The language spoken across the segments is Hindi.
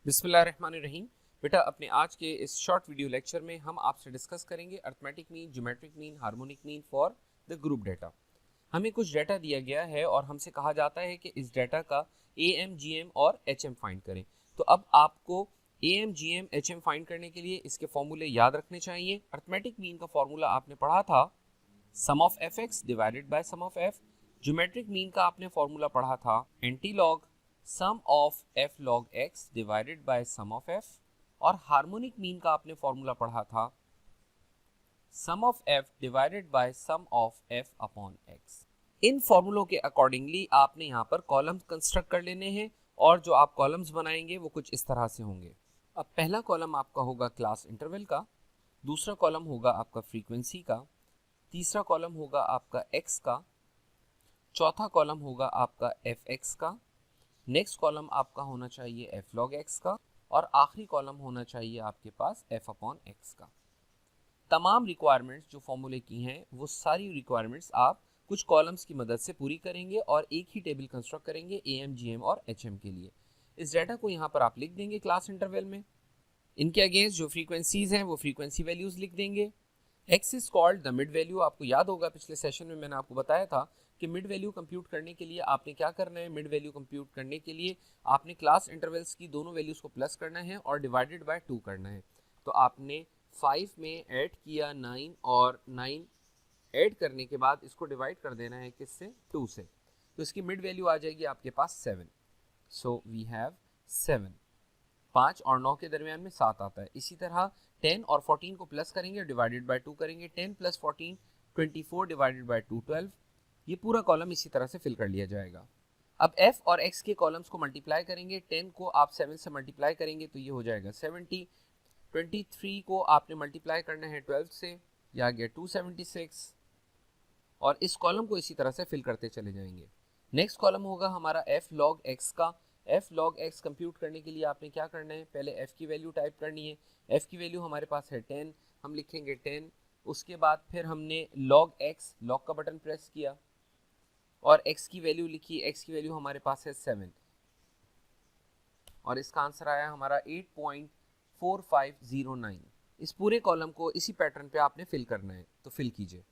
बिस्मिल्लाहिर्रहमानिर्रहीम। बेटा, अपने आज के इस शॉर्ट वीडियो लेक्चर में हम आपसे डिस्कस करेंगे arithmetic mean, geometric mean, harmonic mean for the group data. हमें कुछ डेटा दिया गया है और हमसे कहा जाता है कि इस डेटा का एम, जीएम और एचएम फाइंड करें। तो अब आपको एम, जीएम, एचएम फाइंड करने के लिए इसके फॉर्मूले याद रखने चाहिए। अर्थमेटिक मीन का फॉर्मूला आपने पढ़ा था sum of F X divided by sum of F. Geometric mean का आपने फॉर्मूला पढ़ा था anti log sum of F log X divided by sum of F. और हार्मोनिक मीन का आपने फॉर्मूला पढ़ा था sum of F divided by sum of F upon X. इन फॉर्मूलों के अकॉर्डिंगली आपने यहाँ पर कॉलम्स कंस्ट्रक्ट कर लेने हैं और जो आप कॉलम्स बनाएंगे वो कुछ इस तरह से होंगे। अब पहला कॉलम आपका होगा क्लास इंटरवल का, दूसरा कॉलम होगा आपका फ्रीक्वेंसी का, तीसरा कॉलम होगा आपका x का, चौथा कॉलम होगा आपका fx का, नेक्स्ट कॉलम आपका होना चाहिए f log x का और आखिरी कॉलम होना चाहिए आपके पास f अपॉन x का। तमाम रिक्वायरमेंट्स जो फॉर्मूले की हैं वो सारी रिक्वायरमेंट्स आप कुछ कॉलम्स की मदद से पूरी करेंगे और एक ही टेबल कंस्ट्रक्ट करेंगे एम, जीएम और एचएम के लिए। इस डाटा को यहाँ पर आप लिख देंगे क्लास इंटरवल में। इनके अगेंस्ट जो फ्रीक्वेंसीज हैं वो फ्रीक्वेंसी वैल्यूज लिख देंगे। x is called the mid value. आपको याद होगा पिछले सेशन में मैंने आपको बताया था कि मिड वैल्यू कंप्यूट करने के लिए आपने क्या करना है। मिड वैल्यू कंप्यूट करने के लिए आपने क्लास इंटरवल्स की दोनों वैल्यूज को प्लस करना है और डिवाइडेड बाय 2 करना है। तो आपने 5 में ऐड किया 9 और 9 ऐड करने के बाद इसको डिवाइड कर देना है किससे, 2 से। तो इसकी मिड वैल्यू आ जाएगी आपके पास 7। So we have 7। 5 और 9 के दरमियान में 7 आता है। इसी तरह 10 और 14 को प्लस करेंगे, डिवाइडेड बाय 2 करेंगे। 10 प्लस 14 24 डिवाइडेड बाय 2 12। ये पूरा कॉलम इसी तरह से फिल कर लिया जाएगा। अब f और x के कॉलम्स को मल्टीप्लाई करेंगे। 10 को आप 7 से मल्टीप्लाई करेंगे तो ये हो जाएगा 70। 23 को आपने मल्टीप्लाई करना है 12 से, यह आ गया 276। और इस कॉलम को इसी तरह से फिल करते चले जाएंगे। नेक्स्ट कॉलम होगा हमारा f log x का। f log x कंप्यूट करने के लिए आपने क्या करना है, पहले f की वैल्यू टाइप करनी है। f की वैल्यू हमारे पास है 10, हम लिखेंगे 10। उसके बाद फिर हमने log x, log का बटन प्रेस किया और x की वैल्यू लिखी। x की वैल्यू हमारे पास है 7 और इसका आंसर आया हमारा 8.4509। इस पूरे कॉलम को इसी पैटर्न पे आपने फिल करना है, तो फिल कीजिए।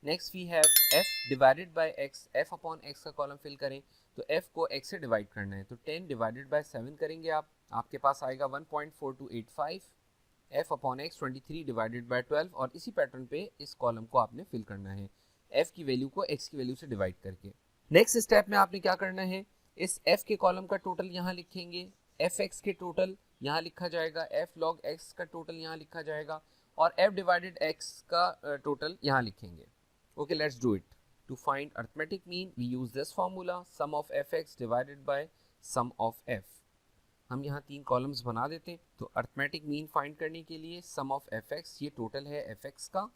Next we have f divided by x। f upon x का कॉलम फिल करें तो f को x से डिवाइड करना है, तो 10 डिवाइडेड बाय 7 करेंगे आप, आपके पास आएगा 1.4285। f upon x 23 divided by 12 और इसी पैटर्न पे इस कॉलम को आपने फिल करना है f की वैल्यू को x की वैल्यू से डिवाइड करके। नेक्स्ट स्टेप में आपने क्या करना है, इस f के कॉलम का टोटल यहाँ लिखेंगे, fx के टोटल यहाँ लिखा जाएगा, f log x का टोटल यहाँ लिखा जाएगा और f डिवाइडेड x का टोटल यहाँ लिखेंगे। Okay, let's do it. To find arithmetic mean, we use this formula sum of fx divided by sum of f. हम यहाँ 3 कॉलम्स बना देते हैं। तो अर्थमेटिक मीन फाइंड करने के लिए सम ऑफ fx, ये टोटल है fx का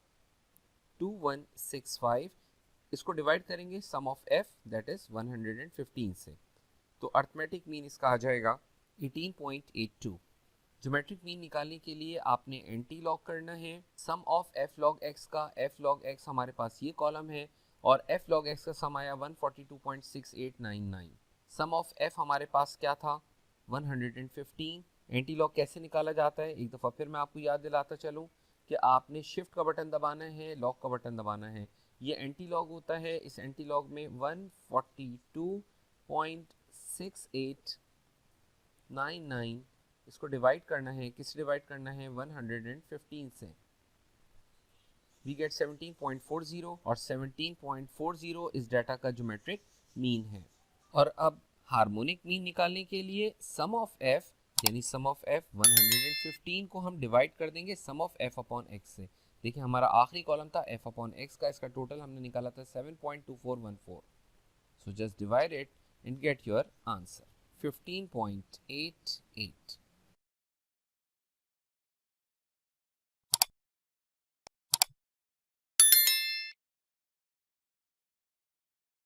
2165। इसको डिवाइड करेंगे सम ऑफ f दैट इज 115 से, तो अर्थमेटिक मीन इसका आ जाएगा 18.82। ज्योमेट्रिक मीन निकालने के लिए आपने एंटी लॉग करना है। सम ऑफ f log x का, f log x हमारे पास ये कॉलम है और f log x का सम आया 142.6899। सम ऑफ f हमारे पास क्या था, 115। एंटी लॉग कैसे निकाला जाता है, एक दफ़ा फिर मैं आपको याद दिलाता चलूँ कि आपने शिफ्ट का बटन दबाना है, लॉग का बटन दबाना है। ये एंटी लॉग होता है। इस एंटी लॉग में 142.6899 इसको डिवाइड करना है, किससे डिवाइड करना है, 115 से। वी गेट 17.40 और 17.40 इस डाटा का ज्योमेट्रिक मीन है। और अब हार्मोनिक मीन निकालने के लिए सम ऑफ f यानी सम ऑफ f 115 को हम डिवाइड कर देंगे सम ऑफ f अपॉन x से। देखिए हमारा आखिरी कॉलम था f अपॉन x का, इसका टोटल हमने निकाला था 7.2414। So just divide it and get your answer 15.88।